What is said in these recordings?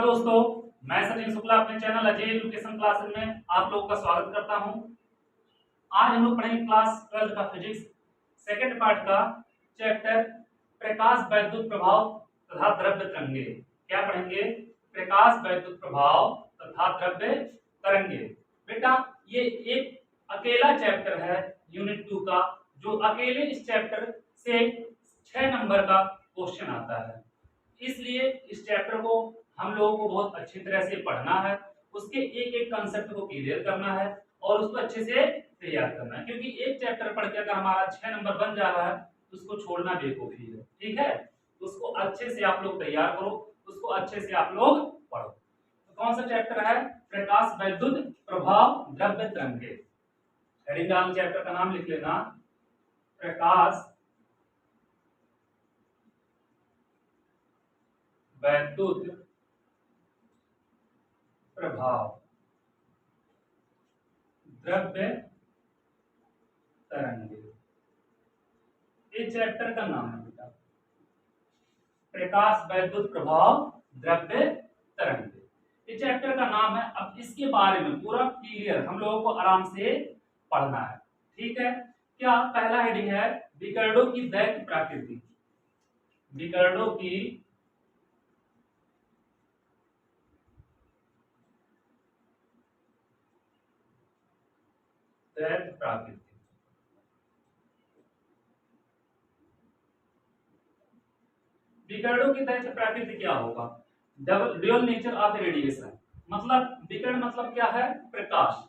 दोस्तों, मैं सचिन शुक्ला अपने चैनल अजय एजुकेशन क्लासेस में आप लोगों का स्वागत करता हूं। आज हम लोग पढ़ेंगे क्लास 12 का फिजिक्स सेकंड पार्ट का चैप्टर प्रकाश वैद्युत प्रभाव तथा द्रव्य तरंगे। क्या पढ़ेंगे? प्रकाश वैद्युत प्रभाव तथा द्रव्य तरंगे। बेटा, ये एक अकेला चैप्टर है यूनिट 2 का, जो अकेले इस चैप्टर से 6 नंबर का क्वेश्चन आता है। इसलिए इस चैप्टर को हम लोगों को बहुत अच्छी तरह से पढ़ना है, उसके एक एक कंसेप्ट को क्लियर करना है और उसको अच्छे से तैयार करना है, क्योंकि एक चैप्टर पढ़ के अगर हमारा 6 नंबर बन जा रहा है तो उसको छोड़ना बेवकूफी है। ठीक है, उसको अच्छे से आप लोग तैयार करो, उसको अच्छे से आप लोग पढ़ो। तो कौन सा चैप्टर है? प्रकाश वैद्युत प्रभाव द्रव्य तरंगे। हेडिंग डाल चैप्टर का नाम लिख लेना, प्रकाश वैद्युत प्रभाव द्रव्य तरंगे। इस चैप्टर का नाम है बेटा प्रकाश वैद्युत प्रभाव द्रव्य तरंगे। इस चैप्टर का नाम है। अब इसके बारे में पूरा क्लियर हम लोगों को आराम से पढ़ना है। ठीक है, क्या पहला हेडिंग है विकिरणों की दैत्य प्रकृति। विकिरणों की दैत्य प्रकृति। विकिरणों की दैत्य प्रकृति क्या होगा? Dual nature of radiation. मतलब विकिरण मतलब क्या है? प्रकाश।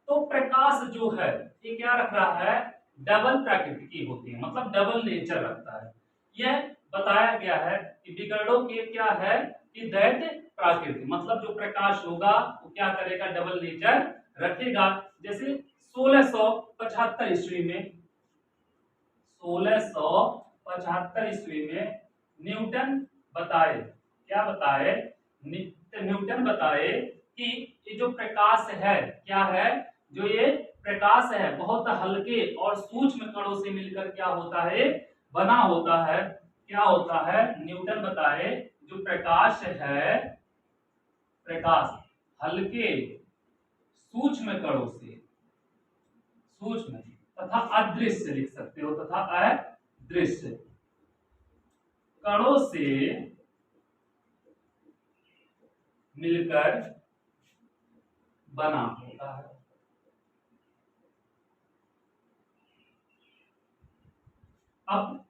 तो प्रकाश जो है ये क्या रख रहा है? डबल प्रकृति की होती है, मतलब डबल नेचर रखता है। यह बताया गया है कि विकिरणों के क्या है कि दैत्य प्रकृति, मतलब जो प्रकाश होगा वो क्या करेगा? डबल नेचर रखेगा। जैसे 1675 ईस्वी में 1675 ईस्वी में न्यूटन बताए, क्या बताए? न्यूटन बताए कि ये जो प्रकाश है क्या है? जो ये प्रकाश है बहुत हल्के और सूक्ष्म कणों से मिलकर क्या होता है? बना होता है। क्या होता है? न्यूटन बताए जो प्रकाश है, प्रकाश हल्के सूक्ष्म कणों से, सूक्ष्म तथा अदृश्य लिख सकते हो, तथा अदृश्य कणों से मिलकर बना होता है। अब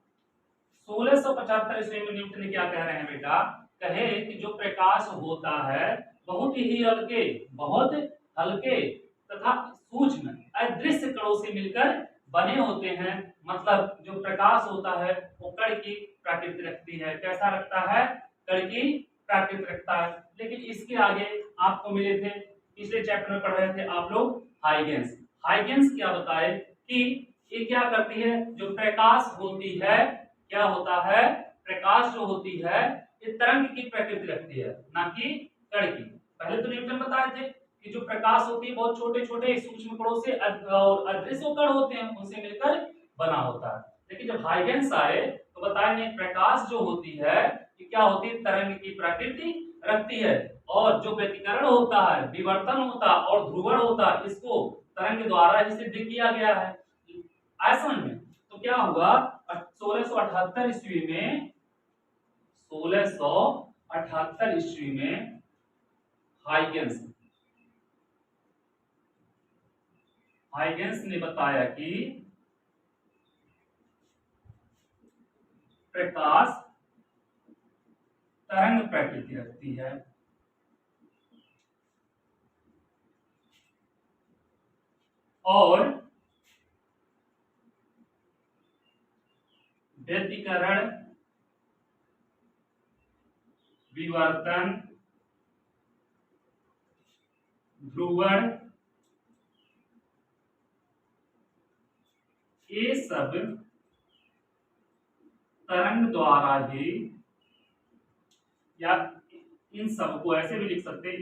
1675 ईस्वी में न्यूटन ने क्या कह रहे हैं बेटा? कहे कि जो प्रकाश होता है बहुत ही हल्के, बहुत हल्के तथा सूक्ष्म अदृश्य कणों से मिलकर बने होते हैं। मतलब जो प्रकाश होता है वो कण की प्रकृति रखती है। कैसा रखता है? कण की प्रकृति रखता है। लेकिन इसके आगे आपको मिले थे, पिछले चैप्टर में पढ़ रहे थे आप लोग, हाइगेंस। हाइगेंस क्या बताए कि ये क्या करती है? जो प्रकाश होती है, क्या होता है? प्रकाश जो होती है ये तरंग की प्रकृति रखती है, ना कि कण की। पहले तो न्यूटन बताए थे कि जो प्रकाश होती है बहुत छोटे छोटे सूक्ष्म कणों से और अदृश्य कण होते हैं उनसे मिलकर बना होता है। लेकिन जब हाइगेंस आए तो बताए नहीं, प्रकाश जो होती है ये क्या होती है? तरंग की प्रकृति रखती है। और जो व्यतिकरण होता है, विवर्तन होता है और ध्रुवण होता है, इसको तरंग द्वारा ही सिद्ध किया गया है। ऐसा में तो क्या हुआ? 1678 ईस्वी में 1678 ईस्वी में हाइगेंस हाइगेंस ने बताया कि प्रकाश तरंग प्रकृति रखती है और व्यतिकरण, विवर्तन, ध्रुवण ये सब तरंग द्वारा ही, या इन सब को ऐसे भी लिख सकते हैं,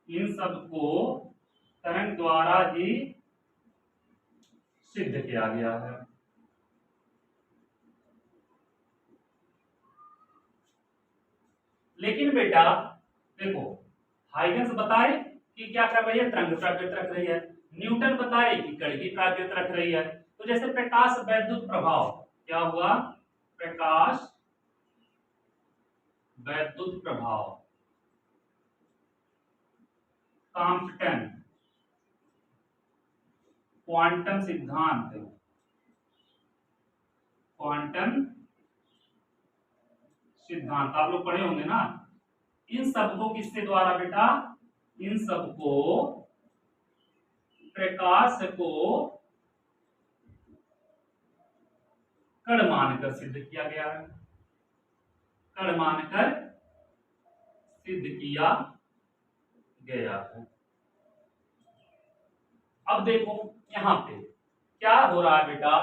इन सब को तरंग द्वारा ही सिद्ध किया गया है। लेकिन बेटा देखो, हाइगन्स बताए कि क्या कर रही है, तरंग प्राकृत रख रही है, न्यूटन बताए कि कण की प्राकृत रख रही है। तो जैसे प्रकाश वैद्युत प्रभाव, क्या हुआ, प्रकाश वैद्युत प्रभाव, कॉम्पटन, क्वांटम सिद्धांत, क्वांटम सिद्धांत आप लोग पढ़े होंगे ना। इन सबको किसके द्वारा बेटा, इन सबको प्रकाश को कण मानकर सिद्ध किया गया है, कण मानकर सिद्ध किया गया है। अब देखो यहाँ पे क्या हो रहा है बेटा,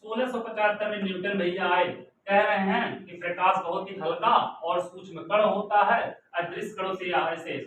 1675 में न्यूटन भैया आए, कह रहे हैं कि प्रकाश बहुत ही हल्का और सूक्ष्म कण होता है, अदृश्य कणों से, ऐसे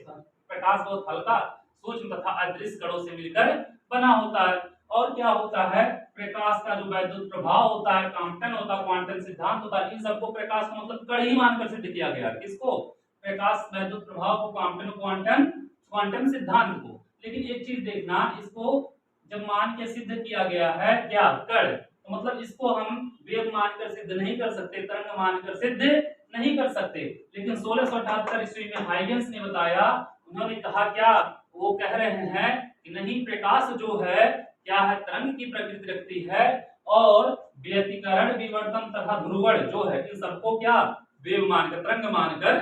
प्रकाश बहुत हल्का सूक्ष्म तथा अदृश्य कणों से मिलकर बना होता है। और क्या होता है, प्रकाश का जो वैद्युत प्रभाव होता है, कॉम्पटन होता है, क्वांटम सिद्धांत होता है, इन सबको प्रकाश का मतलब कण ही मानकर सिद्ध किया गया। किसको, प्रकाश वैद्युत प्रभाव को, कॉम्पटन, क्वांटम, क्वांटम सिद्धांत को। लेकिन एक चीज देखना, इसको जब मान के सिद्ध किया गया है क्या, कण, तो मतलब इसको हम वेव मानकर सिद्ध नहीं कर सकते, तरंग मानकर सिद्ध नहीं कर सकते। लेकिन 1678 ईस्वी में हाइगन्स ने बताया, उन्होंने कहा क्या, वो कह रहे हैं कि नहीं, प्रकाश जो है क्या है, तरंग की प्रकृति रखती है, और व्यतिकरण, विवर्तन तथा ध्रुवण जो है, इन सबको क्या वेव मानकर, तरंग मानकर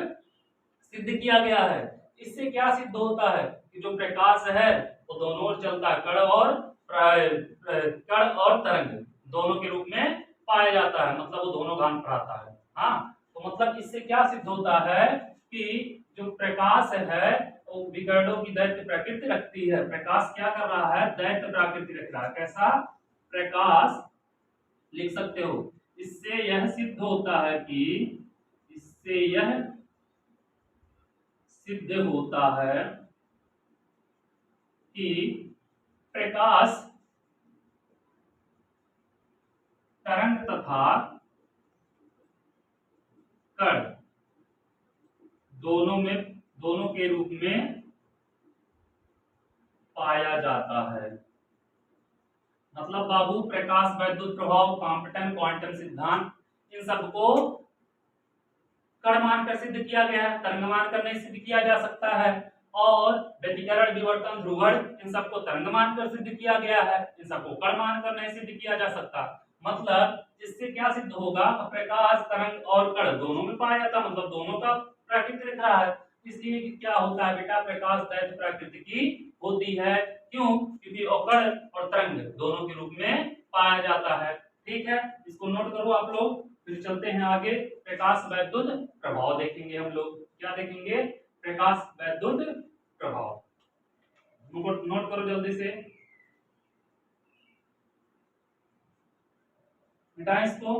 सिद्ध किया गया है। इससे क्या सिद्ध होता है कि जो प्रकाश है वो दोनों ओर चलता है, कण और तरंग दोनों के रूप में पाया जाता है, मतलब वो दोनों गान पर आता है। हाँ, तो मतलब इससे क्या सिद्ध होता है कि जो प्रकाश है वो विकर्णों की दैत्य प्रकृति रखती है। प्रकाश क्या कर रहा है, दैत्य प्रकृति रख रहा है। कैसा, प्रकाश लिख सकते हो। इससे यह सिद्ध होता है कि, इससे यह सिद्ध होता है कि प्रकाश तरंग तथा कण दोनों के रूप में पाया जाता है। मतलब बाबू, प्रकाश वैद्युत प्रभाव, कॉम्पटन, क्वांटम सिद्धांत, इन सबको कण मानकर सिद्ध किया गया है, तरंग मानकर नहीं सिद्ध किया जा सकता है। और व्यतिकरण, विवर्तन, ध्रुवण, इन सबको तरंग मानकर सिद्ध किया गया है, इन सबको कण मानकर नहीं सिद्ध किया जा सकता। मतलब इससे क्या सिद्ध होगा, प्रकाश, तरंग और कण दोनों में पाया जाता, मतलब दोनों का प्रकृति रखा है। इसलिए क्या होता है बेटा, प्रकाश दैत्य प्रकृति की होती है। क्यों, क्योंकि कण और तरंग दोनों के रूप में पाया जाता है। ठीक है, इसको नोट करो आप लोग। फिर चलते हैं आगे, प्रकाश वैद्युत प्रभाव देखेंगे हम लोग। क्या देखेंगे, प्रकाश वैद्युत प्रभाव। नोट करो जल्दी से, मिटाएं इसको।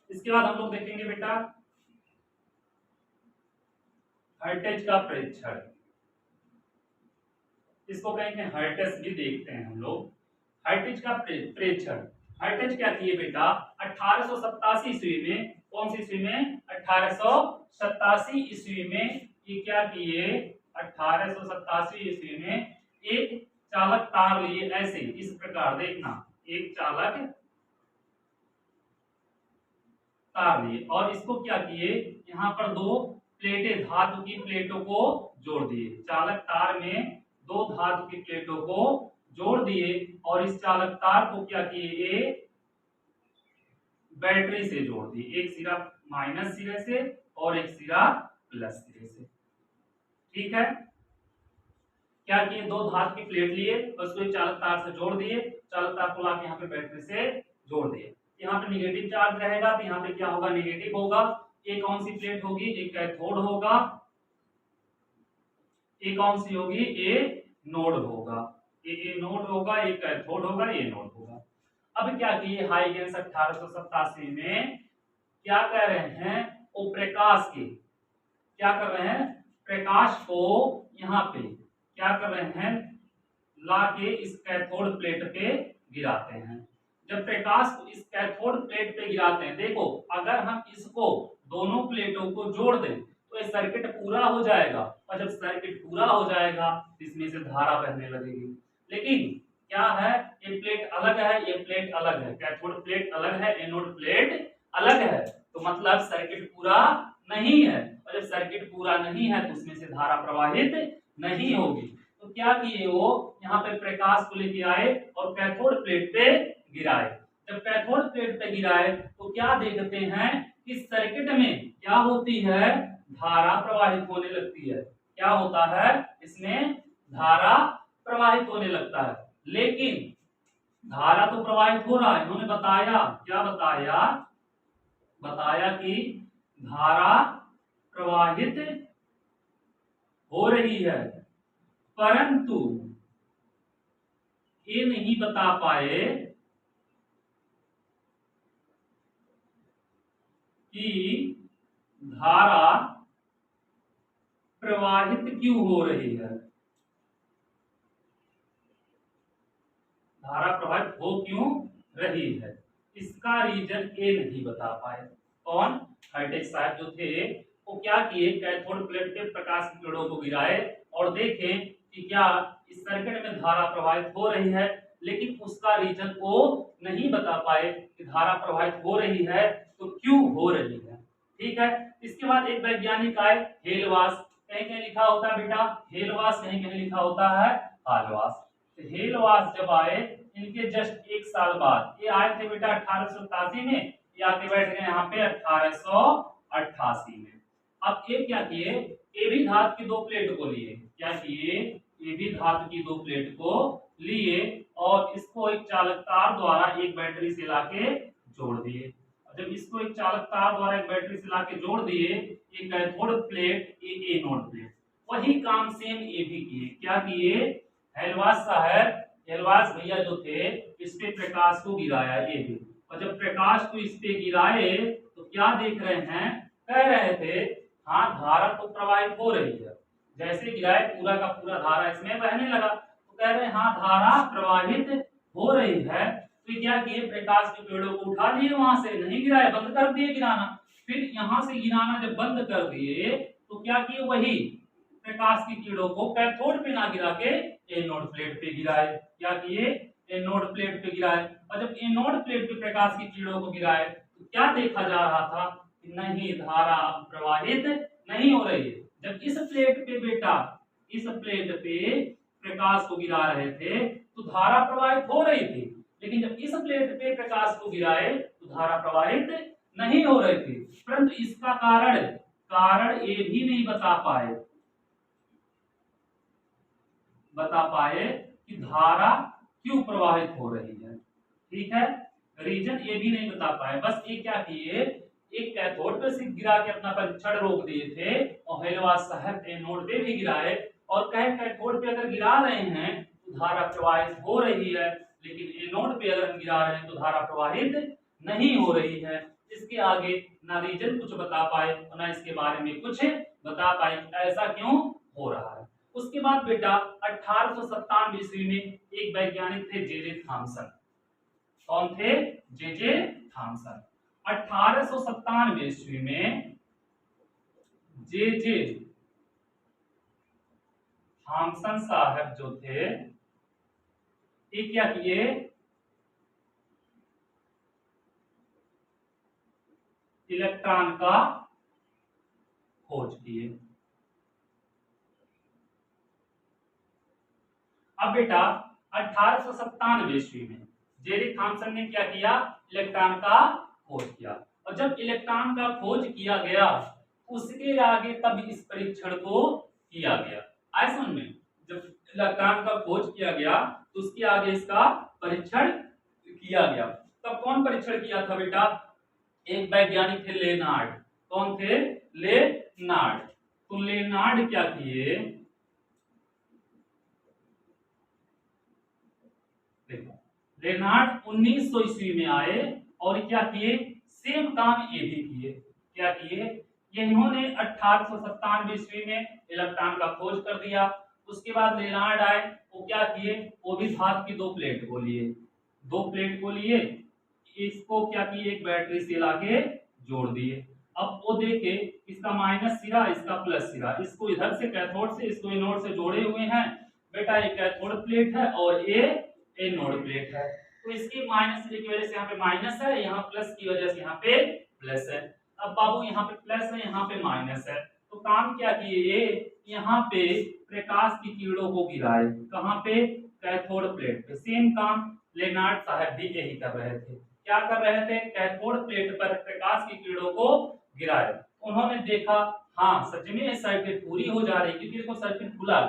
इसके बाद हम लोग देखेंगे बेटा हर्टेज का प्रेक्षण, इसको कहेंगे हर्टेज भी देखते हैं हम लोग। हर्टेज का प्रेक्षण, हर्टेज क्या किए बेटा, 1887 ईस्वी में, कौन सी ईस्वी में, 1887 ईस्वी में ये क्या किए, 1887 ईस्वी में एक चालक तार लिए, ऐसे इस प्रकार देखना, एक चालक तार लिए, और इसको क्या किए, यहाँ पर दो प्लेटें, धातु की प्लेटों को जोड़ दिए, चालक तार में दो धातु की प्लेटों को जोड़ दिए, और इस चालक तार को क्या किए, बैटरी से जोड़ दिए, एक सिरा माइनस सिरे से और एक सिरा प्लस सिरे से। ठीक है, क्या किए, दो धातु की प्लेट लिए, उसको एक चालक तार से जोड़ दिए, चालक तार को लाके यहाँ पे बैटरी से जोड़ दिए। यहाँ पे निगेटिव चार्ज रहेगा, तो यहाँ पे क्या होगा, निगेटिव होगा। एक कौन सी प्लेट होगी, एक कैथोड होगा, एक कौन सी होगी, ए नोड होगा, ए नोड होगा, एक कैथोड होगा, ए नोड होगा। अब क्या किए हाइगन्स 1887 में क्या कह रहे हैं, वो प्रकाश के क्या कर रहे हैं, प्रकाश को यहाँ पे क्या कर रहे हैं, ला के इस कैथोड प्लेट पे गिराते हैं। जब प्रकाश को इस कैथोड प्लेट पे गिराते हैं, देखो अगर हम इसको दोनों प्लेटों को जोड़ दें तो ये सर्किट पूरा हो जाएगा, और जब सर्किट पूरा हो जाएगा इसमें से धारा बहने लगेगी। लेकिन क्या है, ये प्लेट अलग है, ये प्लेट अलग है, कैथोड प्लेट अलग है, एनोड प्लेट अलग है, तो मतलब सर्किट पूरा नहीं है, और जब सर्किट पूरा नहीं है तो उसमें से धारा प्रवाहित नहीं होगी। तो क्या किए, वो यहाँ पे प्रकाश को लेके आए और कैथोड प्लेट पे गिराए। जब कैथोड प्लेट पे गिराए तो क्या देखते हैं कि सर्किट में क्या होती है, धारा प्रवाहित होने लगती है। क्या होता है, इसमें धारा प्रवाहित होने लगता है। लेकिन धारा तो प्रवाहित हो रहा है, इन्होंने बताया, क्या बताया, बताया कि धारा प्रवाहित हो रही है, परंतु ये नहीं बता पाए कि धारा प्रवाहित क्यों हो रही है, धारा प्रवाहित हो क्यों रही है, इसका रीजन ये नहीं बता पाए। कौन, हाईटेक साहब जो थे, वो क्या किए, कैथोड प्लेट पे प्रकाश की किरणों को गिराए और देखे कि क्या इस सर्किट में धारा प्रवाहित हो रही है, लेकिन उसका रीजन को नहीं बता पाए कि धारा प्रवाहित हो रही है तो क्यों हो रही है। ठीक है, इसके बाद एक वैज्ञानिक आए, हेलवास, कहीं कहीं लिखा होता है बेटा हेलवास, कहीं कहीं लिखा होता है हालवास। तो हेलवास जब आए, इनके जस्ट एक साल बाद, ये आए थे बेटा 1887 में, ये आके बैठ गए यहाँ पे 1888 में। अब ये क्या किए, ए भी धातु की दो प्लेट को लिए, क्या किए, ए भी धातु की दो प्लेट को लिए और इसको एक चालक तार द्वारा एक बैटरी से लाके जोड़ दिए। जब इसको एक चालक तार द्वारा एक बैटरी से लाके जोड़ दिए, ये कैथोड प्लेट, ये एनोड प्लेट, वही काम सेम ये भी किए। क्या किए, हेलवास साहब, हेलवास भैया जो थे, इस पे प्रकाश को गिराया ये भी, और जब प्रकाश को इस पे गिराए तो क्या देख रहे हैं, कह रहे थे हाँ धारा तो प्रवाहित हो रही है, जैसे गिराए पूरा का पूरा धारा इसमें बहने लगा, तो कह रहे हैं हाँ धारा प्रवाहित हो रही है। तो क्या किए, प्रकाश के पेड़ों को उठा लिए, वहां से नहीं गिराए, बंद कर दिए गिराना। फिर यहाँ से गिराना जब बंद कर दिए तो क्या किए, वही प्रकाश की किरणों को कैथोड पे ना गिरा के एनोड प्लेट पे गिराए। क्या किए, एनोड प्लेट पे गिराए, और जब एनोड प्लेट पे प्रकाश की किरणों को गिराए तो क्या देखा जा रहा था, नहीं धारा प्रवाहित नहीं हो रही है। जब इस प्लेट पे बेटा, इस प्लेट पे प्रकाश को गिरा रहे थे तो धारा प्रवाहित हो रही थी, लेकिन जब इस प्लेट पे प्रकाश को गिराए तो धारा प्रवाहित नहीं हो रही थी। परंतु इसका कारण, कारण ये भी नहीं बता पाए कि धारा क्यों प्रवाहित हो रही है। ठीक है, रीजन ये भी नहीं बता पाए, बस ये क्या किए, एक कैथोड पे से गिरा के अपना परीक्षण रोक दिए थे और हेलवास साहब एनोड पे भी गिराए और कहे कैथोड पे अगर गिरा रहे हैं तो धारा प्रवाहित हो रही है, लेकिन एनोड पे अगर हम गिरा रहे हैं तो धारा प्रवाहित नहीं हो रही है। इसके आगे ना रीजन कुछ बता पाए और ना इसके बारे में कुछ बता पाए ऐसा क्यों हो रहा है। उसके बाद बेटा 1897 ईस्वी में एक वैज्ञानिक थे जे थॉमसन। कौन थे, जे थॉमसन। 1897 ईस्वी में जे थॉमसन साहब जो थे, ये क्या किए, इलेक्ट्रॉन का खोज किए। अब बेटा 1897 ईस्वी में जे थॉमसन ने क्या किया, इलेक्ट्रॉन का खोज किया, और जब इलेक्ट्रॉन का खोज किया गया उसके आगे तब इस परीक्षण को किया गया। आए समझ में, जब इलेक्ट्रॉन का खोज किया गया तो उसके आगे इसका परीक्षण किया गया। तब कौन परीक्षण किया था बेटा, एक वैज्ञानिक थे लेनार्ड। कौन थे, लेनार्ड। तो लेनार्ड क्या किए, देखो लेनार्ड 1900 ईस्वी में आए और क्या किए, सेम काम ये भी किए। क्या किए, ये इन्होंने 1897 ईस्वी में इलेक्ट्रॉन का खोज कर दिया। उसके बाद लेनार्ड आए, वो क्या किए, वो भी धातु की दो प्लेट को लिए, दो प्लेट को लिए, इसको क्या किए, एक बैटरी से लाके जोड़ दिए। अब वो देखे इसका माइनस सिरा, इसका प्लस सिरा, इसको इधर से कैथोड से, इसको एनोड से जोड़े हुए हैं बेटा। ये कैथोड प्लेट है और ये एनोड प्लेट है। तो इसकी माइनस सिरे की वजह से यहाँ पे माइनस है, यहाँ प्लस की वजह से यहाँ पे प्लस है। अब बाबू यहाँ पे प्लस है, यहाँ पे माइनस है, तो काम क्या किए, ये यहाँ पे प्रकाश की किरणों को गिराए। कहाँ पे, कैथोड प्लेट पे। सेम काम लेनार्ड साहब भी यही कर रहे थे। क्या कर रहे थे, कैथोड प्लेट पर प्रकाश की किरणों को गिराए। उन्होंने देखा हाँ सच में सर्किट पूरी हो जा रही, क्योंकि देखो सर्किट खुला,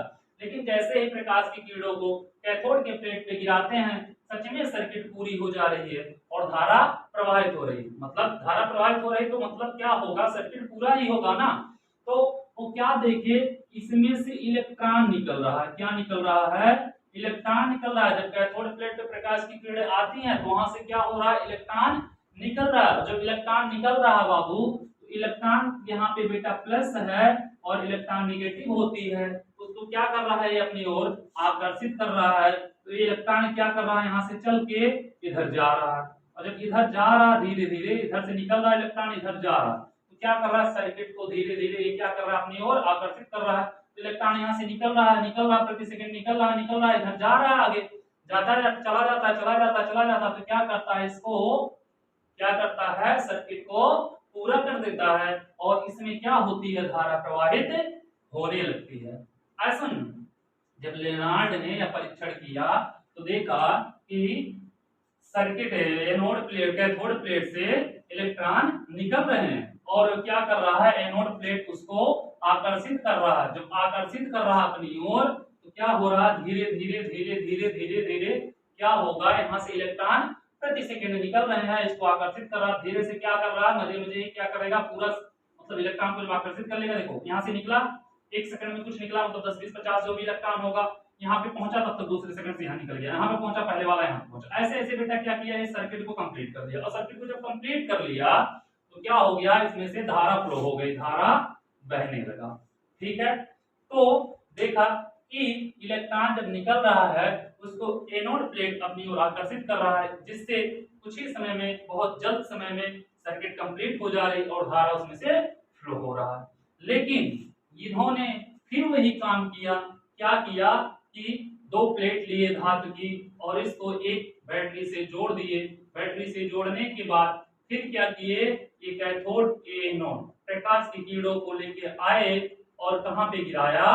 लेकिन जैसे ही प्रकाश की किरणों को कैथोड के प्लेट पे गिराते हैं सच में सर्किट पूरी हो जा रही है और धारा प्रवाहित हो रही है। मतलब धारा प्रवाहित हो रही तो मतलब क्या होगा, सर्किट पूरा ही होगा ना। तो वो क्या देखे, इसमें से इलेक्ट्रॉन निकल रहा है। क्या निकल रहा है, इलेक्ट्रॉन निकल रहा है। जब कैथोड प्लेट पे प्रकाश की किरणें आती हैं तो वहां से क्या हो रहा है, इलेक्ट्रॉन निकल रहा है। जब इलेक्ट्रॉन निकल रहा है बाबू, तो इलेक्ट्रॉन यहाँ पे बेटा प्लस है और इलेक्ट्रॉन निगेटिव होती है, उसको क्या कर रहा है, अपनी ओर आकर्षित कर रहा है। तो ये इलेक्ट्रॉन क्या कर रहा है, यहाँ से चल के इधर जा रहा है, और जब इधर जा रहा है धीरे धीरे, इधर से निकल रहा है इलेक्ट्रॉन, इधर जा रहा है, तो क्या कर रहा है, सर्किट को धीरे धीरे ये क्या कर रहा है, अपनी ओर आकर्षित कर रहा है। तो इलेक्ट्रॉन यहाँ से निकल रहा है, निकल रहा है, प्रति सेकंड निकल रहा है, निकल रहा है, इधर जा रहा है, आगे जाता है, चला जाता है, चला जाता है, चला जाता है। तो क्या करता है, इसको क्या करता है, सर्किट को पूरा कर देता है और इसमें क्या होती है, धारा प्रवाहित होने लगती है। ऐसा जब लेनार्ड ने यह परीक्षण किया तो देखा कि circuit anode plate, cathode plate से इलेक्ट्रॉन निकल रहे हैं और क्या कर रहा है, एनोड प्लेट उसको आकर्षित कर रहा है। जब आकर्षित कर रहा है अपनी ओर तो क्या हो रहा है, धीरे धीरे धीरे धीरे धीरे धीरे क्या होगा, यहाँ से इलेक्ट्रॉन प्रति सेकंड निकल रहे हैं, इसको आकर्षित कर रहा है। धीरे से क्या कर रहा है, मजे मजे क्या करेगा, पूरा मतलब इलेक्ट्रॉन को आकर्षित कर लेगा। देखो यहाँ से निकला, एक सेकंड में कुछ निकला, मतलब 10 20 50 जो भी इलेक्ट्रॉन होगा, यहाँ पे पहुंचा तब तक दूसरे सेकंड से यहाँ निकल गया, यहाँ पे पहुंचा, पहले वाला यहाँ पहुंचा। ऐसे ऐसे बेटा क्या किया, इस सर्किट को कंप्लीट कर दिया। और सर्किट को जब कंप्लीट कर लिया तो क्या हो गया, इसमें से धारा फ्लो हो गई, धारा बहने लगा। ठीक है, तो देखा कि इलेक्ट्रॉन जब निकल रहा है उसको एनोड प्लेट अपनी ओर आकर्षित कर रहा है, जिससे कुछ ही समय में, बहुत जल्द समय में सर्किट कंप्लीट हो जा रही और धारा उसमें से फ्लो हो रहा है। लेकिन इन्होंने फिर वही काम किया। क्या किया कि दो प्लेट लिए धातु की और इसको एक बैटरी से जोड़ दिए। बैटरी से जोड़ने के बाद फिर क्या किए, ये कैथोड एनोड प्रकाश की किरणों को लेके आए और कहां पे गिराया,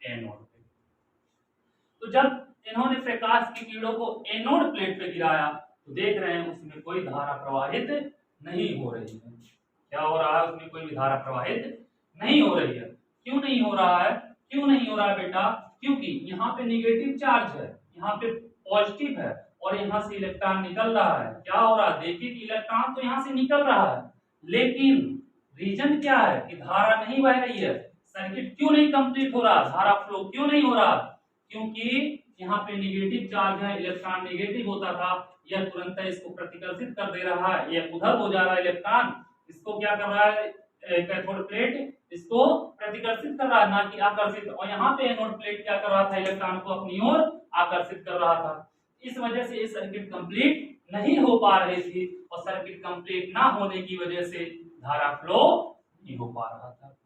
एनोड पे। तो जब इन्होंने प्रकाश की किरणों को एनोड प्लेट पे गिराया तो देख रहे हैं उसमें कोई धारा प्रवाहित नहीं हो रही है। क्या हो रहा है, उसमें कोई भी धारा प्रवाहित नहीं हो रही है। क्यों नहीं हो रहा है, क्यों नहीं हो रहा है बेटा, क्योंकि यहाँ पे निगेटिव चार्ज है, यहाँ पे पॉजिटिव है और यहाँ से इलेक्ट्रॉन निकल रहा है। क्या हो रहा है, देखिए कि इलेक्ट्रॉन तो यहाँ से निकल रहा है, लेकिन रीजन क्या है कि धारा नहीं बह रही है। सर्किट क्यों नहीं कंप्लीट हो रहा, धारा फ्लो क्यों नहीं हो रहा, क्योंकि यहाँ पे निगेटिव चार्ज है, इलेक्ट्रॉन निगेटिव होता था, यह तुरंत इसको प्रतिकर्षित कर दे रहा है, यह उधर हो जा रहा है इलेक्ट्रॉन, इसको क्या कर रहा है, कैथोड प्लेट इसको प्रतिकर्षित कर रहा है, ना कि आकर्षित। और यहाँ पे एनोड प्लेट क्या कर रहा था, इलेक्ट्रॉन को अपनी ओर आकर्षित कर रहा था। इस वजह से ये सर्किट कंप्लीट नहीं हो पा रही थी और सर्किट कंप्लीट ना होने की वजह से धारा फ्लो नहीं हो पा रहा था।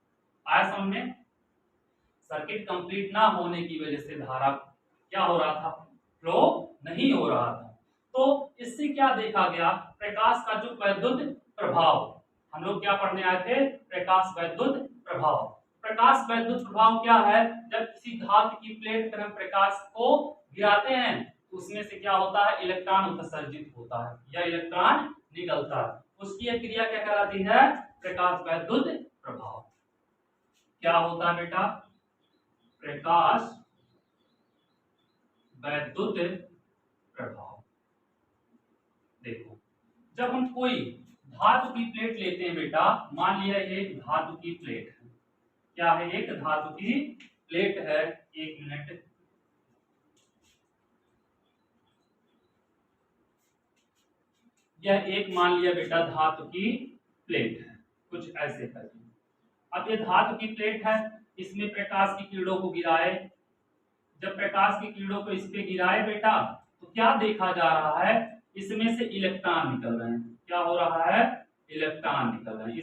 आया समझ में, सर्किट कंप्लीट ना होने की वजह से धारा क्या हो रहा था, फ्लो नहीं हो रहा था। तो इससे क्या देखा गया, प्रकाश का जो वैद्युत प्रभाव, हम लोग क्या पढ़ने आए थे, प्रकाश वैद्युत प्रभाव। प्रकाश वैद्युत प्रभाव क्या है, जब किसी धातु की प्लेट पर हम प्रकाश को गिराते हैं तो उसमें से क्या होता है, इलेक्ट्रॉन उत्सर्जित होता है या इलेक्ट्रॉन निकलता है, उसकी यह क्रिया क्या कहलाती है, प्रकाश वैद्युत प्रभाव। क्या होता है बेटा, प्रकाश वैद्युत प्रभाव। देखो जब हम कोई धातु की प्लेट लेते हैं बेटा, मान लिया ये धातु की प्लेट है, क्या है, एक धातु की प्लेट है, एक मिनट, यह एक मान लिया बेटा धातु की प्लेट है, कुछ ऐसे करके अब ये धातु की प्लेट है, इसमें प्रकाश की किरणों को गिराए, जब प्रकाश की किरणों को इस पे गिराए बेटा, तो क्या देखा जा रहा है, इसमें से इलेक्ट्रॉन निकल रहे हैं। क्या हो रहा है, इलेक्ट्रॉन निकल रहे हैं,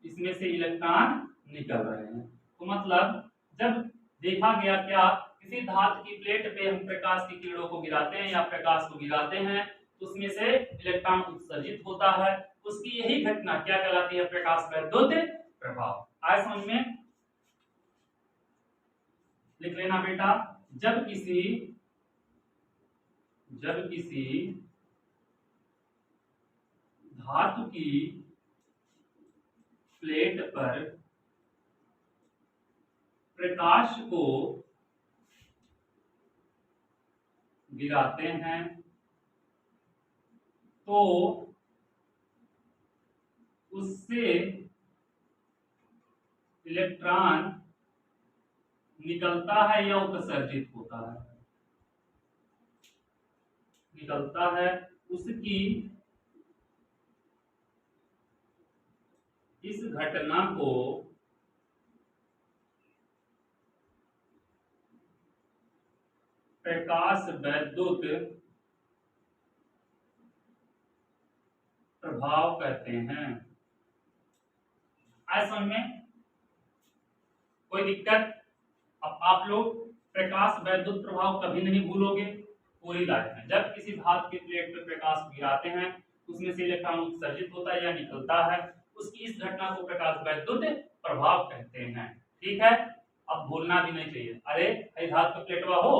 इसमें से इलेक्ट्रॉन निकल रहे हैं। तो मतलब जब देखा गया क्या, किसी धातु की प्लेट पे हम प्रकाश की किरणों को गिराते हैं या प्रकाश को गिराते हैं, तो उसमें से इलेक्ट्रॉन उत्सर्जित होता है। उसकी यही घटना क्या कहलाती है, प्रकाश वैद्युत प्रभाव। आए समझ में, लिख लेना बेटा, जब किसी धातु की प्लेट पर प्रकाश को गिराते हैं तो उससे इलेक्ट्रॉन निकलता है या उत्सर्जित होता है, निकलता है। उसकी इस घटना को प्रकाश वैद्युत प्रभाव कहते हैं। आज समझ में, कोई दिक्कत? अब आप लोग प्रकाश वैद्युत प्रभाव कभी नहीं भूलोगे पूरी लाइफ में। जब किसी धातु की प्लेट पर प्रकाश गिराते हैं, उसमें से इलेक्ट्रॉन उत्सर्जित होता है या निकलता है, उसकी इस घटना को प्रकाश वैद्युत प्रभाव कहते हैं। ठीक है, अब भूलना भी नहीं चाहिए। अरे धातु का प्लेटवा हो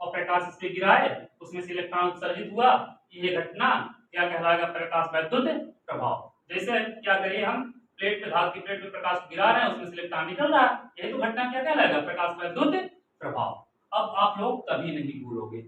और प्रकाश इस पे गिराए, उसमें से इलेक्ट्रॉन उत्सर्जित हुआ, ये घटना क्या कहलाएगा, प्रकाश वैद्युत प्रभाव। जैसे क्या करिए, हम प्लेट पे, धातु की प्लेट पे प्रकाश गिरा रहे हैं, उसमें से इलेक्ट्रॉन निकल रहा है, यही तो घटना क्या कहलाएगा, प्रकाश वैद्युत प्रभाव। अब आप लोग कभी नहीं भूलोगे।